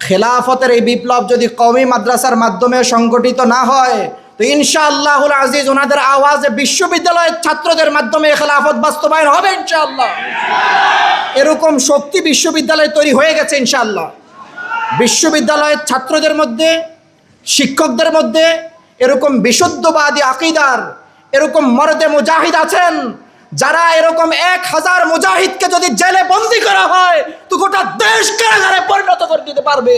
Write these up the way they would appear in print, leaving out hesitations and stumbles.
খেলাফতের এই বিপ্লব যদি কওমি মাদ্রাসার মাধ্যমে সংগঠিত না হয় তো ইনশাআল্লাহুল আজিজ ওনাদের আওয়াজে বিশ্ববিদ্যালয়ের ছাত্রদের মাধ্যমে খেলাফত বাস্তবায়ন হবে ইনশাআল্লাহ। এরকম শক্তি বিশ্ববিদ্যালয় তৈরি হয়ে গেছে ইনশাআল্লাহ। বিশ্ববিদ্যালয়ের ছাত্রদের মধ্যে, শিক্ষকদের মধ্যে এরকম বিশুদ্ধবাদী আকীদার এরকম মর্দে মুজাহিদ আছেন, যারা এরকম 1000 মুজাহিদকে যদি জেলে বন্দী করা হয় তো গোটা দেশ কারাগারে পরিণত করে দিতে পারবে,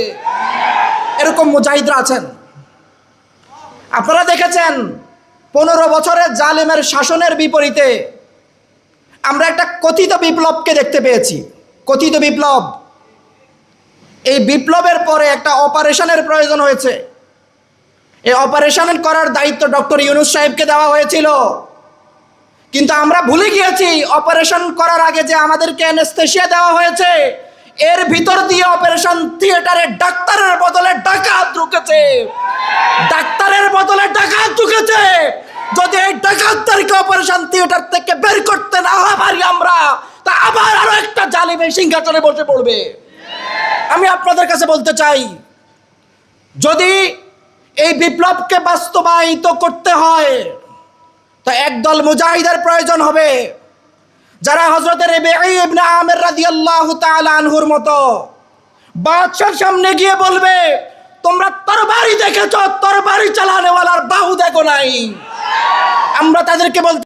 এরকম মুজাহিদরা আছেন। আপনারা দেখেছেন 15 বছরের জালেমের শাসনের বিপরীতে আমরা একটা কথিত বিপ্লবকে দেখতে পেয়েছি। কথিত বিপ্লব, এই বিপ্লবের পরে একটা অপারেশনের প্রয়োজন হয়েছে। এই অপারেশন করার দায়িত্ব ডক্টর ইউনূস সাহেবকে দেওয়া হয়েছিল, কিন্তু আমরা ভুলে গিয়েছি অপারেশন করার আগে যে আমাদেরকে অ্যানেস্থেসিয়া দেওয়া হয়েছে, এর ভিতর দিয়ে অপারেশন থিয়েটারে ডাক্তারের বদলে ডাকাত ঢুকেছে, ডাক্তারের বদলে ডাকাত ঢুকেছে। যদি এই ডাকাতদেরকে অপারেশন থিয়েটার থেকে বের করতে না পারি আমরা, তা আবার আরো একটা জালিম এই সিংহাসনে বসে পড়বে। আমি আপনাদের কাছে বলতে চাই, যদি এই বিপ্লবকে বাস্তবায়িত করতে হয় তো একদল মুজাহিদের প্রয়োজন হবে, যারা হযরত রবীঈ ইবনে আমির রাদিয়াল্লাহু তাআলা আনহুর মতো বাদশার সামনে গিয়ে বলবে, তোমরা তরবারি দেখেছো, তরবারি চালানেওয়ালার বাহু দেখো নাই। আমরা তাদেরকে বলতে